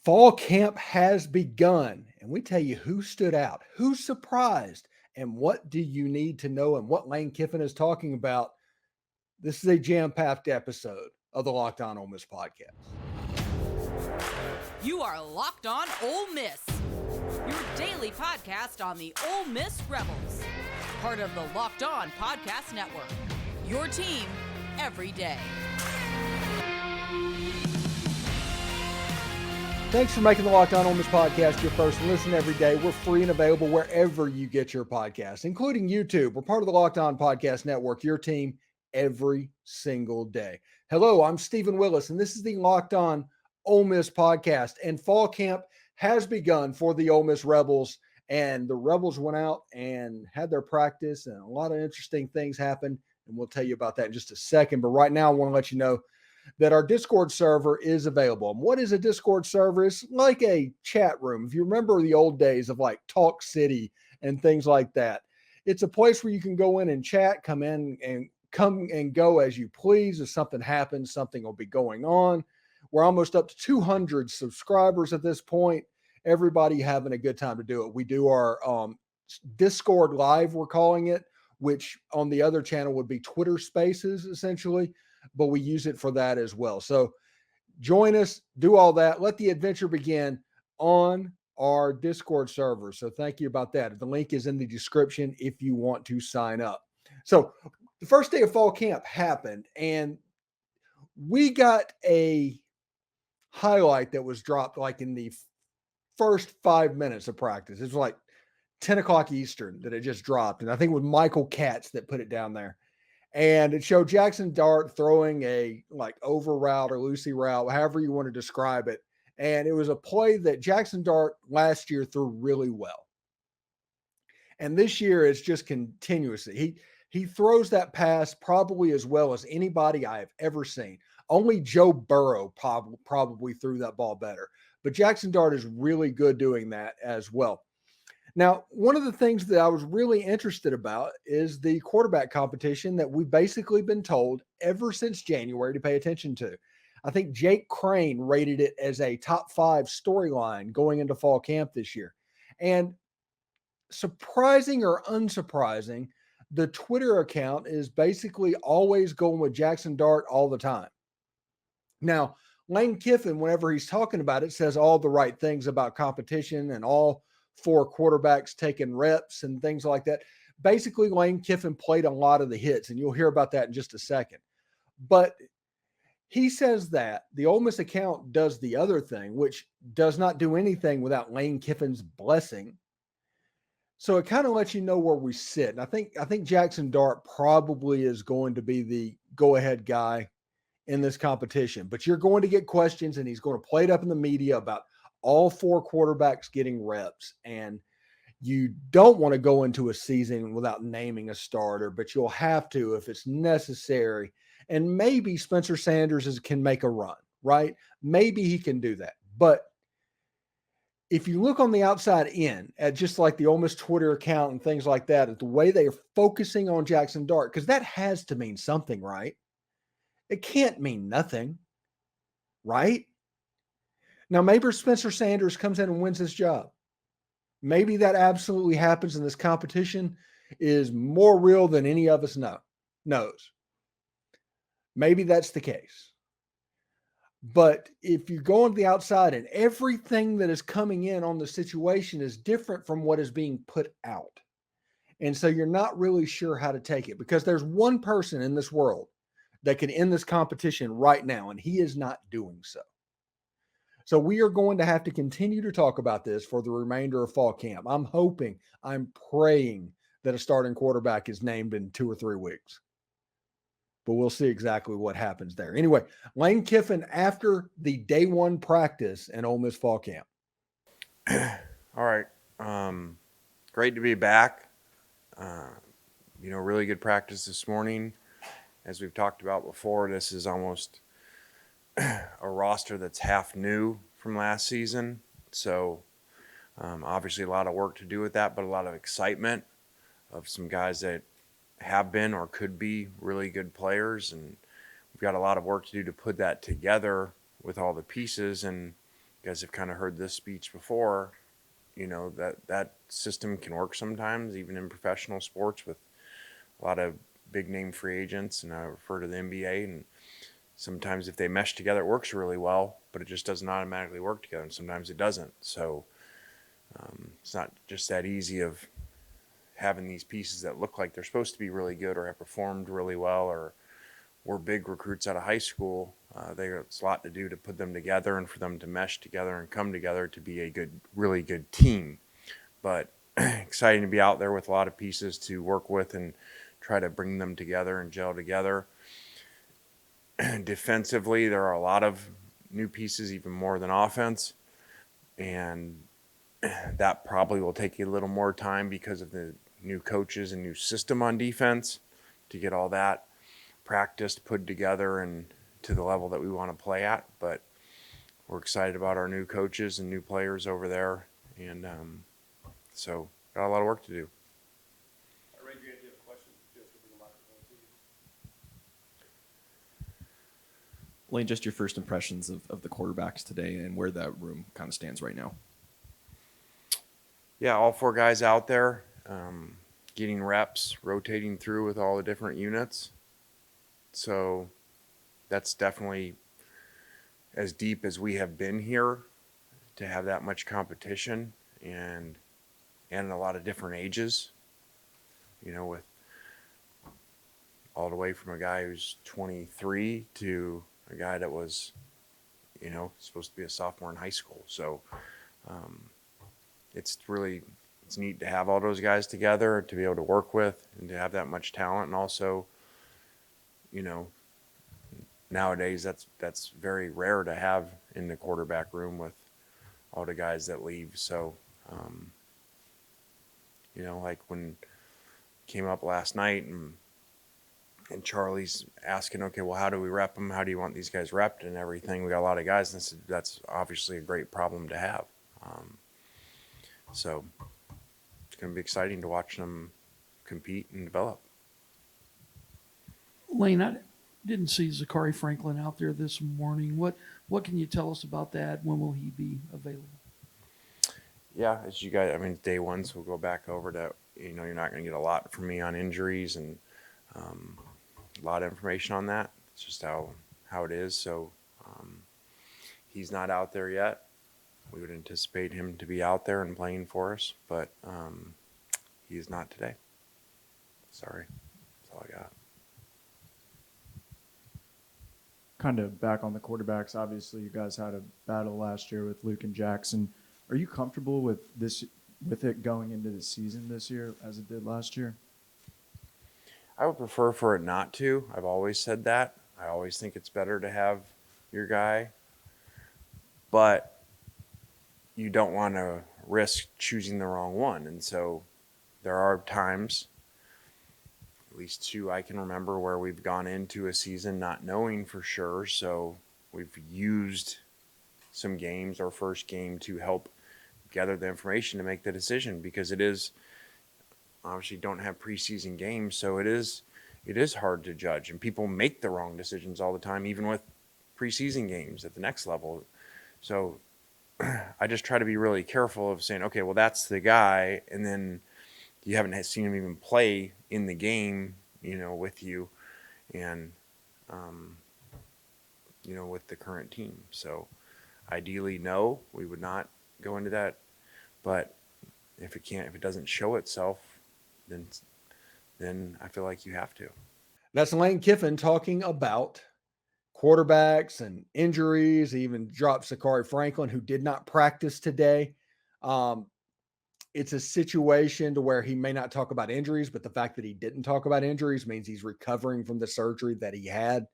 Fall camp has begun, and we tell you who stood out, who surprised, and what do you need to know and what Lane Kiffin is talking about. This is a jam-packed episode of the Locked On Ole Miss podcast. You are Locked On Ole Miss, your daily podcast on the Ole Miss Rebels, part of the Locked On Podcast Network, your team every day. Thanks for making the Locked On Ole Miss podcast your first listen every day. We're free and available wherever you get your podcasts, including YouTube. We're part of the Locked On Podcast Network, your team every single day. Hello, I'm Stephen Willis, and this is the Locked On Ole Miss podcast. And fall camp has begun for the Ole Miss Rebels, and the Rebels went out and had their practice, and a lot of interesting things happened, and we'll tell you about that in just a second. But right now, I want to let you know that our Discord server is available. And what is a Discord server? It's like a chat room. If you remember the old days of like Talk City and things like that, it's a place where you can go in and chat, come and go as you please. If something happens, something will be going on. We're almost up to 200 subscribers at this point. Everybody having a good time to do it. We do our Discord Live, we're calling it, which on the other channel would be Twitter Spaces, essentially. But we use it for that as well. So join us, do all that. Let the adventure begin on our Discord server. So thank you about that. The link is in the description if you want to sign up. So the first day of fall camp happened, and we got a highlight that was dropped like in the first 5 minutes of practice. It was like 10 o'clock Eastern that it just dropped. And I think it was Michael Katz that put it down there. And it showed Jaxson Dart throwing a like over route or loosey route, however you want to describe it. And it was a play that Jaxson Dart last year threw really well. And this year it's just continuously. He throws that pass probably as well as anybody I have ever seen. Only Joe Burrow probably threw that ball better. But Jaxson Dart is really good doing that as well. Now, one of the things that I was really interested about is the quarterback competition that we've basically been told ever since January to pay attention to. I think Jake Crane rated it as a top 5 storyline going into fall camp this year. And surprising or unsurprising, the Twitter account is basically always going with Jaxson Dart all the time. Now, Lane Kiffin, whenever he's talking about it, says all the right things about competition and all 4 quarterbacks taking reps and things like that. Basically, Lane Kiffin played a lot of the hits, and you'll hear about that in just a second. But he says that the Ole Miss account does the other thing, which does not do anything without Lane Kiffin's blessing. So it kind of lets you know where we sit. And I think Jaxson Dart probably is going to be the go-ahead guy in this competition. But you're going to get questions, and he's going to play it up in the media about all 4 quarterbacks getting reps. And you don't want to go into a season without naming a starter, but you'll have to if it's necessary. And maybe Spencer Sanders can make a run, right? Maybe he can do that. But if you look on the outside in at just like the Ole Miss Twitter account and things like that, at the way they are focusing on Jaxson Dart, because that has to mean something, right? It can't mean nothing, right? Now, maybe Spencer Sanders comes in and wins this job. Maybe that absolutely happens, and this competition is more real than any of us knows. Maybe that's the case. But if you go on the outside and everything that is coming in on the situation is different from what is being put out, and so you're not really sure how to take it, because there's one person in this world that can end this competition right now, and he is not doing so. So we are going to have to continue to talk about this for the remainder of fall camp. I'm praying that a starting quarterback is named in 2 or 3 weeks. But we'll see exactly what happens there. Anyway, Lane Kiffin after the day 1 practice in Ole Miss fall camp. All right. Great to be back. Really good practice this morning. As we've talked about before, this is almost a roster that's half new from last season. So obviously a lot of work to do with that, but a lot of excitement of some guys that have been or could be really good players. And we've got a lot of work to do to put that together with all the pieces, and guys have kind of heard this speech before, that system can work sometimes, even in professional sports with a lot of big name free agents. And I refer to the NBA, and sometimes if they mesh together, it works really well, but it just doesn't automatically work together. And sometimes it doesn't. So it's not just that easy of having these pieces that look like they're supposed to be really good or have performed really well or were big recruits out of high school. There's a lot to do to put them together and for them to mesh together and come together to be a really good team. But exciting to be out there with a lot of pieces to work with and try to bring them together and gel together. Defensively, there are a lot of new pieces, even more than offense. And that probably will take a little more time because of the new coaches and new system on defense to get all that practiced, put together, and to the level that we want to play at. But we're excited about our new coaches and new players over there. And so got a lot of work to do. Ray, do you have a question? Just for the microphone, please. Lane, just your first impressions of the quarterbacks today and where that room kind of stands right now. Yeah, all 4 guys out there, getting reps, rotating through with all the different units. So that's definitely as deep as we have been here to have that much competition and a lot of different ages, with all the way from a guy who's 23 to a guy that was, supposed to be a sophomore in high school. So it's neat to have all those guys together, to be able to work with and to have that much talent. And also, nowadays that's very rare to have in the quarterback room with all the guys that leave. So, like when came up last night and Charlie's asking, okay, well, how do we rep them? How do you want these guys repped and everything? We got a lot of guys, and that's obviously a great problem to have. So it's going to be exciting to watch them compete and develop. Lane, I didn't see Zakhari Franklin out there this morning. What can you tell us about that? When will he be available? Yeah, as you guys, day one, so we'll go back over to, you're not going to get a lot from me on injuries and a lot of information on that. It's just how it is. So he's not out there yet. We would anticipate him to be out there and playing for us, but he is not today. Sorry. That's all I got. Kind of back on the quarterbacks, obviously you guys had a battle last year with Luke and Jaxson. Are you comfortable with it going into the season this year as it did last year? I would prefer for it not to. I've always said that. I always think it's better to have your guy, but you don't want to risk choosing the wrong one. And so there are times, at least 2 I can remember, where we've gone into a season not knowing for sure. So we've used some games or first game to help gather the information to make the decision, because it is obviously don't have preseason games. So it is hard to judge, and people make the wrong decisions all the time, even with preseason games at the next level. So I just try to be really careful of saying, okay, well, that's the guy. And then you haven't seen him even play in the game, with you and, with the current team. So ideally, no, we would not go into that. But if it doesn't show itself, then I feel like you have to. That's Lane Kiffin talking about quarterbacks and injuries. He even dropped Zakhari Franklin, who did not practice today. It's a situation to where he may not talk about injuries, but the fact that he didn't talk about injuries means he's recovering from the surgery that he had.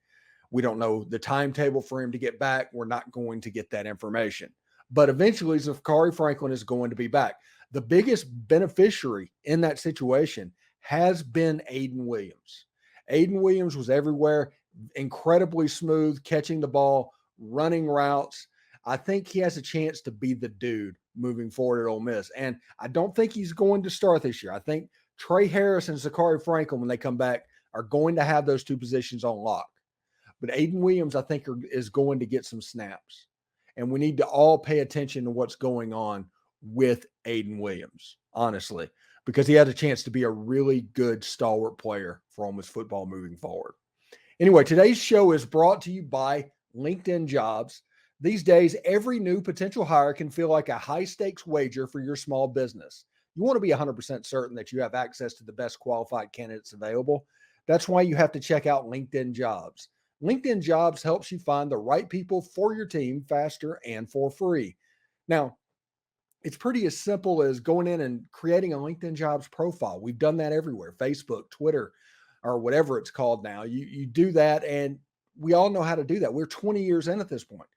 We don't know the timetable for him to get back. We're not going to get that information. But eventually, Zakhari Franklin is going to be back. The biggest beneficiary in that situation has been Ayden Williams. Ayden Williams was everywhere, incredibly smooth, catching the ball, running routes. I think he has a chance to be the dude moving forward at Ole Miss. And I don't think he's going to start this year. I think Trey Harris and Zakhari Franklin, when they come back, are going to have those 2 positions on lock. But Ayden Williams, I think, is going to get some snaps. And we need to all pay attention to what's going on with Ayden Williams, honestly, because he had a chance to be a really good stalwart player for Ole Miss football moving forward. Anyway, today's show is brought to you by LinkedIn Jobs. These days, every new potential hire can feel like a high-stakes wager for your small business. You want to be 100% certain that you have access to the best qualified candidates available. That's why you have to check out LinkedIn Jobs. LinkedIn Jobs helps you find the right people for your team faster and for free. Now, it's pretty as simple as going in and creating a LinkedIn Jobs profile. We've done that everywhere, Facebook, Twitter, or whatever it's called now. You do that, and we all know how to do that. We're 20 years in at this point.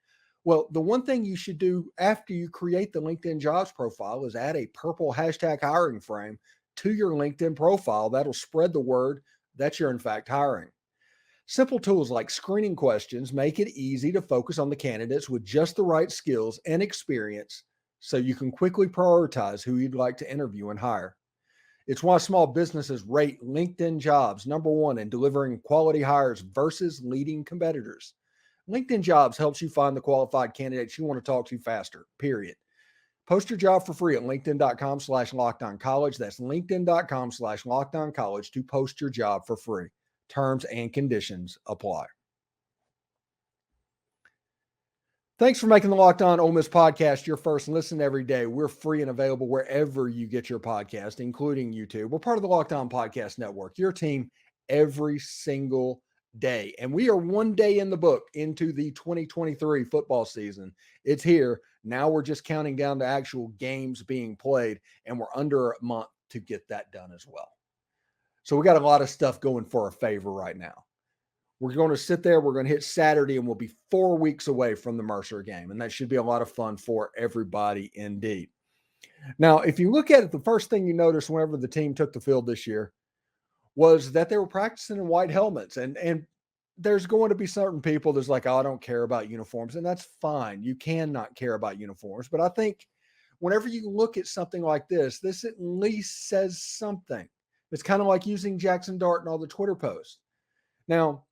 Well, the one thing you should do after you create the LinkedIn Jobs profile is add a purple hashtag hiring frame to your LinkedIn profile. That'll spread the word that you're in fact hiring. Simple tools like screening questions make it easy to focus on the candidates with just the right skills and experience so you can quickly prioritize who you'd like to interview and hire. It's why small businesses rate LinkedIn Jobs #1 in delivering quality hires versus leading competitors. LinkedIn Jobs helps you find the qualified candidates you want to talk to faster, period. Post your job for free at linkedin.com/lockedoncollege. That's linkedin.com/lockedoncollege to post your job for free. Terms and conditions apply. Thanks for making the Locked On Ole Miss podcast your first listen every day. We're free and available wherever you get your podcast, including YouTube. We're part of the Locked On Podcast Network, your team every single day. And we are one day in the book into the 2023 football season. It's here. Now we're just counting down to actual games being played, and we're under a month to get that done as well. So we got a lot of stuff going for our favor right now. We're going to sit there. We're going to hit Saturday, and we'll be 4 weeks away from the Mercer game. And that should be a lot of fun for everybody indeed. Now, if you look at it, the first thing you notice whenever the team took the field this year was that they were practicing in white helmets. And there's going to be certain people that's like, oh, I don't care about uniforms. And that's fine. You cannot care about uniforms. But I think whenever you look at something like this at least says something. It's kind of like using Jaxson Dart in all the Twitter posts. Now,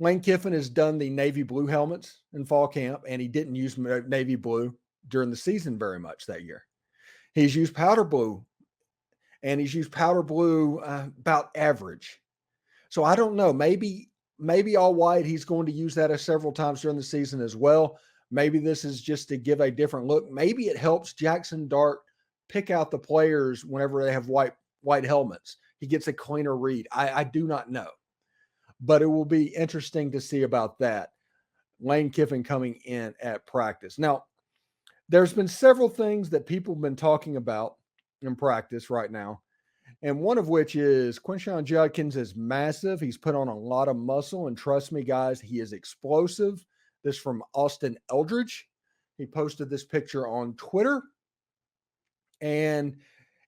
Lane Kiffin has done the navy blue helmets in fall camp, and he didn't use navy blue during the season very much that year. He's used powder blue, and he's used powder blue about average. So I don't know. Maybe all white, he's going to use that several times during the season as well. Maybe this is just to give a different look. Maybe it helps Jaxson Dart pick out the players whenever they have white helmets. He gets a cleaner read. I do not know. But it will be interesting to see about that. Lane Kiffin coming in at practice. Now, there's been several things that people have been talking about in practice right now, and one of which is Quinshon Judkins is massive. He's put on a lot of muscle, and trust me, guys, he is explosive. This from Austin Eldridge. He posted this picture on Twitter, and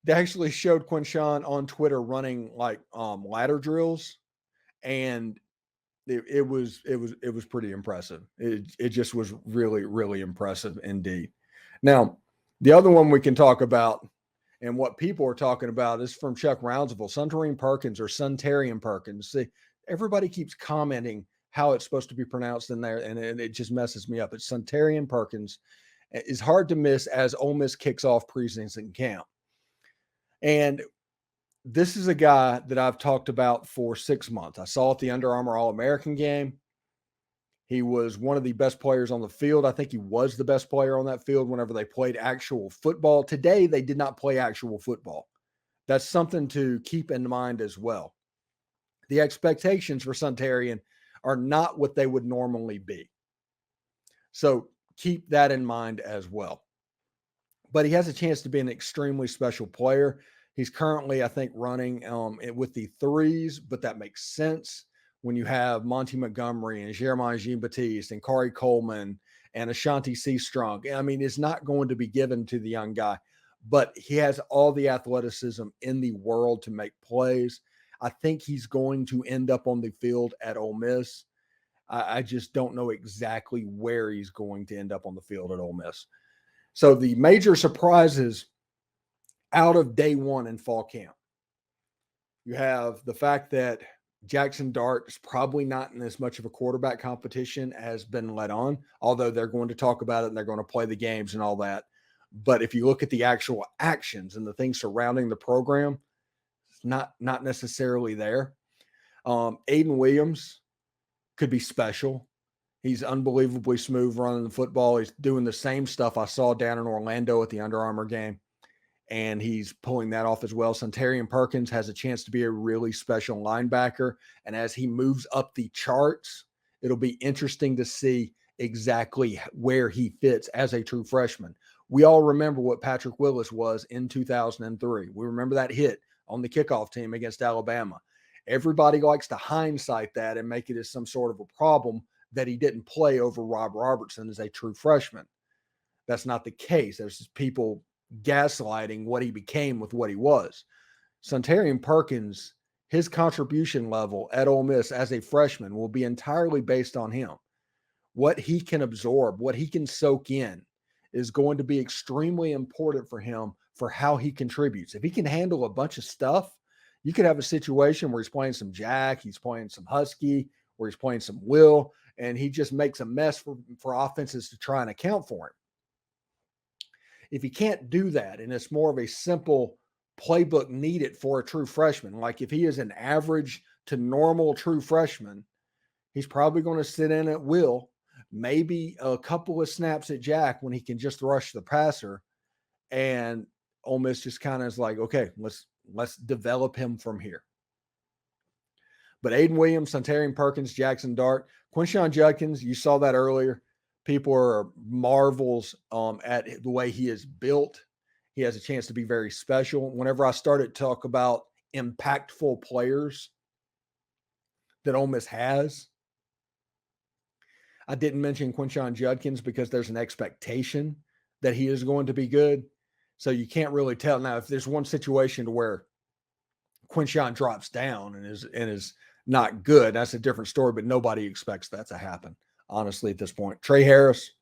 they actually showed Quinshon on Twitter running like ladder drills. And it was pretty impressive. It just was really, really impressive indeed. Now, the other one we can talk about and what people are talking about is from Chuck Rounsaville, Suntarian Perkins or Suntarian Perkins. See, everybody keeps commenting how it's supposed to be pronounced in there, and it just messes me up. It's Suntarian Perkins. It's hard to miss as Ole Miss kicks off preseason camp. And this is a guy that I've talked about for 6 months. I saw at the Under Armour All-American game. He was one of the best players on the field. I think he was the best player on that field whenever they played actual football. Today, they did not play actual football. That's something to keep in mind as well. The expectations for Suntarian are not what they would normally be. So keep that in mind as well. But he has a chance to be an extremely special player. He's currently, I think, running with the threes, but that makes sense when you have Monty Montgomery and Jeremiah Jean-Baptiste and Kari Coleman and Ashanti Seastrunk. I mean, it's not going to be given to the young guy, but he has all the athleticism in the world to make plays. I think he's going to end up on the field at Ole Miss. I just don't know exactly where he's going to end up on the field at Ole Miss. So the major surprises out of day one in fall camp, you have the fact that Jaxson Dart is probably not in as much of a quarterback competition as been let on, although they're going to talk about it and they're going to play the games and all that. But if you look at the actual actions and the things surrounding the program, it's not necessarily there. Ayden Williams could be special. He's unbelievably smooth running the football. He's doing the same stuff I saw down in Orlando at the Under Armour game, and he's pulling that off as well. Suntarian Perkins has a chance to be a really special linebacker, and as he moves up the charts, it'll be interesting to see exactly where he fits as a true freshman. We all remember what Patrick Willis was in 2003. We remember that hit on the kickoff team against Alabama. Everybody likes to hindsight that and make it as some sort of a problem that he didn't play over Rob Robertson as a true freshman. That's not the case. There's just people gaslighting what he became with what he was. Suntarian Perkins, his contribution level at Ole Miss as a freshman will be entirely based on him. What he can absorb, what he can soak in is going to be extremely important for him for how he contributes. If he can handle a bunch of stuff, you could have a situation where he's playing some Jack, he's playing some Husky, where he's playing some Will, and he just makes a mess for offenses to try and account for him. If he can't do that, and it's more of a simple playbook needed for a true freshman, like if he is an average to normal true freshman, he's probably going to sit in at Will, maybe a couple of snaps at Jack when he can just rush the passer, and Ole Miss just kind of is like, okay, let's develop him from here. But Ayden Williams, Suntarian Perkins, Jaxson Dart, Quinshon Judkins, you saw that earlier. People are marvels at the way he is built. He has a chance to be very special. Whenever I started to talk about impactful players that Ole Miss has, I didn't mention Quinshon Judkins because there's an expectation that he is going to be good. So you can't really tell. Now, if there's one situation to where Quinshon drops down and is not good, that's a different story, but nobody expects that to happen, honestly, at this point. Trey Harris,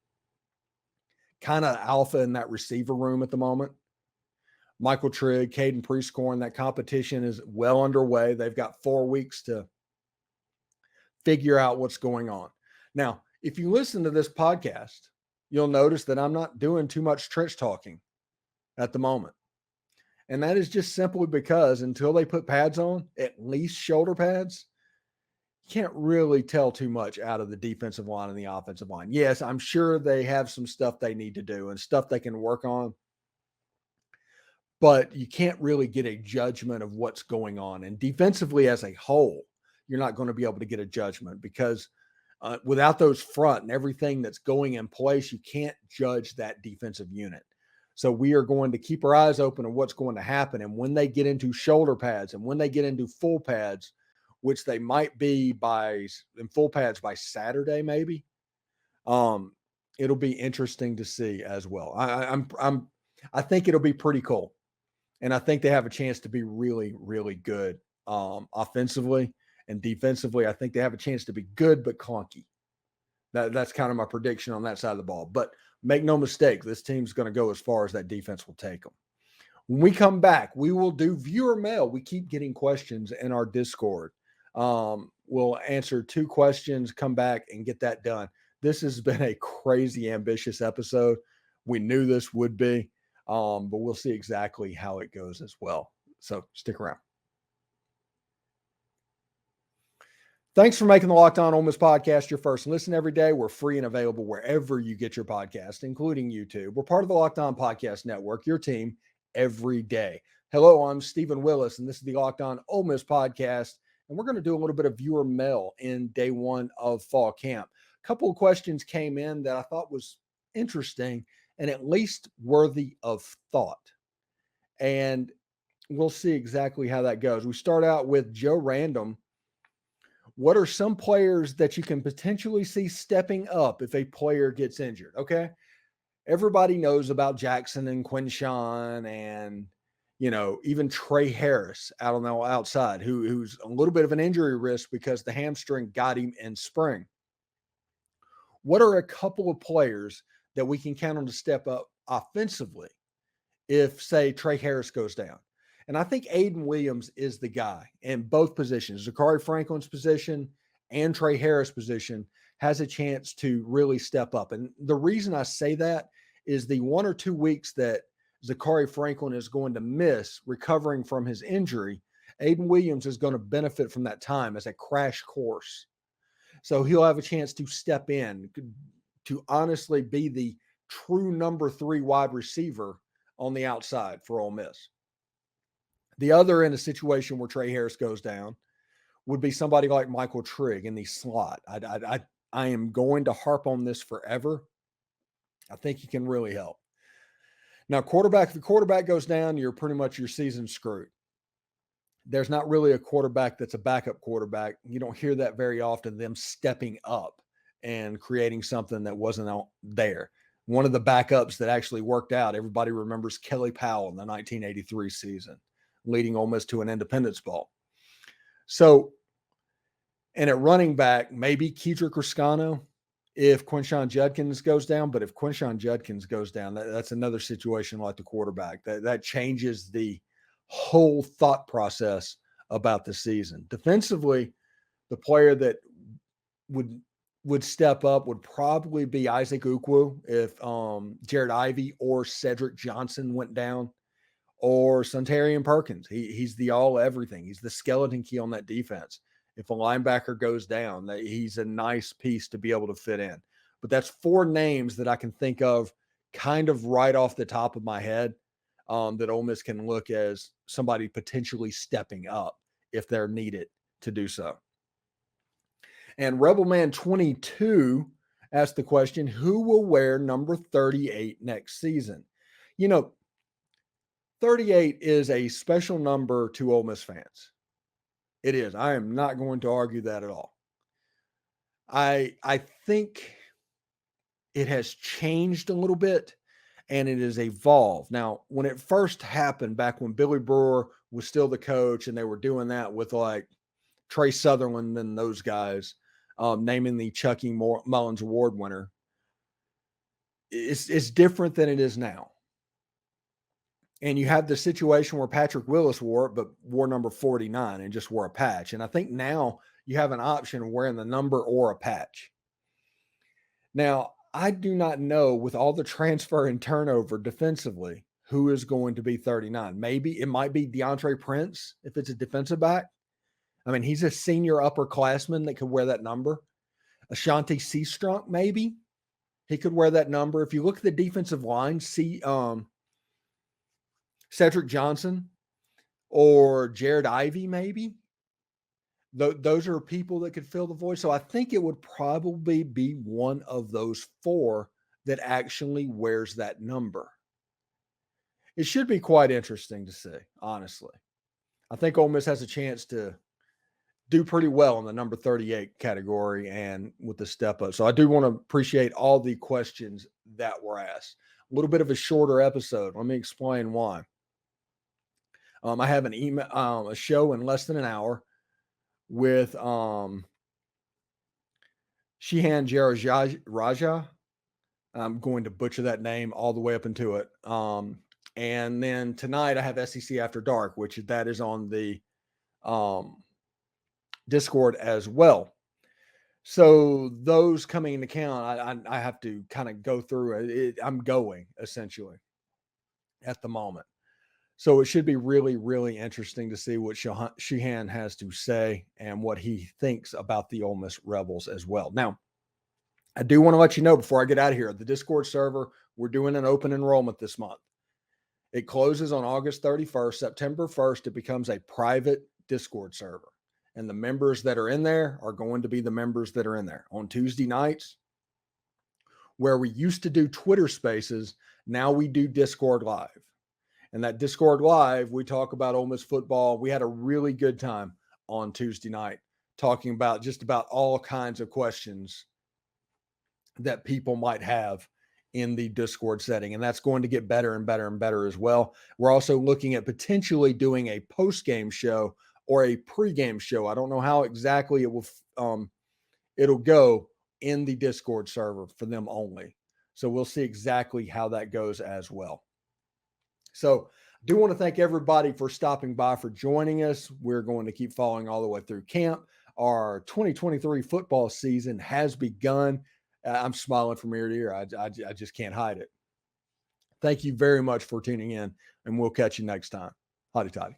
kind of alpha in that receiver room at the moment. Michael Trigg, Caden Prescorn, that competition is well underway. They've got 4 weeks to figure out what's going on. Now, if you listen to this podcast, you'll notice that I'm not doing too much trench talking at the moment. And that is just simply because until they put pads on, at least shoulder pads, you can't really tell too much out of the defensive line and the offensive line. Yes, I'm sure they have some stuff they need to do and stuff they can work on, but you can't really get a judgment of what's going on. And defensively as a whole, you're not going to be able to get a judgment because without those front and everything that's going in place, you can't judge that defensive unit. So we are going to keep our eyes open on what's going to happen. And when they get into shoulder pads and when they get into full pads, which they might be in full pads by Saturday, maybe, it'll be interesting to see as well. I think it'll be pretty cool. And I think they have a chance to be really, really good offensively and defensively. I think they have a chance to be good, but clunky. That's kind of my prediction on that side of the ball. But make no mistake, this team's going to go as far as that defense will take them. When we come back, we will do viewer mail. We keep getting questions in our Discord. We'll answer 2 questions, come back and get that done. This has been a crazy ambitious episode. We knew this would be, but we'll see exactly how it goes as well. So stick around. Thanks for making the Locked On Ole Miss podcast your first listen every day. We're free and available wherever you get your podcast, including YouTube. We're part of the Locked On Podcast Network, your team every day. Hello, I'm Stephen Willis, and this is the Locked On Ole Miss podcast, and we're going to do a little bit of viewer mail in day 1 of fall camp. A couple of questions came in that I thought was interesting and at least worthy of thought, and we'll see exactly how that goes. We start out with Joe Random. What are some players that you can potentially see stepping up if a player gets injured? Okay. Everybody knows about Jaxson and Quinshon and, even Trey Harris out on the outside, who's a little bit of an injury risk because the hamstring got him in spring. What are a couple of players that we can count on to step up offensively if, say, Trey Harris goes down? And I think Ayden Williams is the guy in both positions. Zakhari Franklin's position and Trey Harris' position has a chance to really step up. And the reason I say that is the 1 or 2 weeks that Zakhari Franklin is going to miss recovering from his injury, Ayden Williams is going to benefit from that time as a crash course. So he'll have a chance to step in, to honestly be the true number 3 wide receiver on the outside for Ole Miss. The other, in a situation where Trey Harris goes down, would be somebody like Michael Trigg in the slot. I am going to harp on this forever. I think he can really help. Now, if the quarterback goes down, you're pretty much your season screwed. There's not really a quarterback that's a backup quarterback. You don't hear that very often, them stepping up and creating something that wasn't out there. One of the backups that actually worked out, everybody remembers Kelly Powell in the 1983 season, leading Ole Miss to an Independence Bowl. So, and at running back, maybe Kedrick Riscano if Quinshon Judkins goes down. But if Quinshon Judkins goes down, that's another situation like the quarterback. That changes the whole thought process about the season. Defensively, the player that would step up would probably be Isaac Ukwu if Jared Ivey or Cedric Johnson went down, or Suntarian Perkins. He's the all everything. He's the skeleton key on that defense. If a linebacker goes down, he's a nice piece to be able to fit in. But that's 4 names that I can think of kind of right off the top of my head that Ole Miss can look as somebody potentially stepping up if they're needed to do so. And Rebel Man 22 asked the question, who will wear number 38 next season? 38 is a special number to Ole Miss fans. It is. I am not going to argue that at all. I think it has changed a little bit and it has evolved. Now, when it first happened, back when Billy Brewer was still the coach and they were doing that with like Trey Sutherland and those guys, naming the Chucky Mullins Award winner, it's different than it is now. And you have the situation where Patrick Willis wore it, but wore number 49 and just wore a patch. And I think now you have an option of wearing the number or a patch. Now, I do not know, with all the transfer and turnover defensively, who is going to be 39. Maybe it might be DeAndre Prince if it's a defensive back. I mean, he's a senior upperclassman that could wear that number. Ashanti Seastrunk, maybe. He could wear that number. If you look at the defensive line, Cedric Johnson or Jared Ivey, maybe. Those are people that could fill the void. So I think it would probably be one of those 4 that actually wears that number. It should be quite interesting to see, honestly. I think Ole Miss has a chance to do pretty well in the number 38 category and with the step up. So I do want to appreciate all the questions that were asked. A little bit of a shorter episode. Let me explain why. I have an email, a show in less than an hour with Shehan Raja. I'm going to butcher that name all the way up into it. And then tonight I have SEC After Dark, which that is on the Discord as well. So those coming into count, I have to kind of go through it. I'm going essentially at the moment. So it should be really, really interesting to see what Shehan has to say and what he thinks about the Ole Miss Rebels as well. Now, I do want to let you know before I get out of here, the Discord server, we're doing an open enrollment this month. It closes on August 31st. September 1st, it becomes a private Discord server. And the members that are in there are going to be the members that are in there. On Tuesday nights, where we used to do Twitter Spaces, now we do Discord Live. And that Discord Live, we talk about Ole Miss football. We had a really good time on Tuesday night talking about just about all kinds of questions that people might have in the Discord setting. And that's going to get better and better and better as well. We're also looking at potentially doing a post-game show or a pre-game show. I don't know how exactly it'll go in the Discord server for them only. So we'll see exactly how that goes as well. So Do want to thank everybody for stopping by, for joining us. We're going to keep following all the way through camp. Our 2023 football season has begun. I'm smiling from ear to ear. I just can't hide it. Thank you very much for tuning in, and we'll catch you next time. Hotty toddy.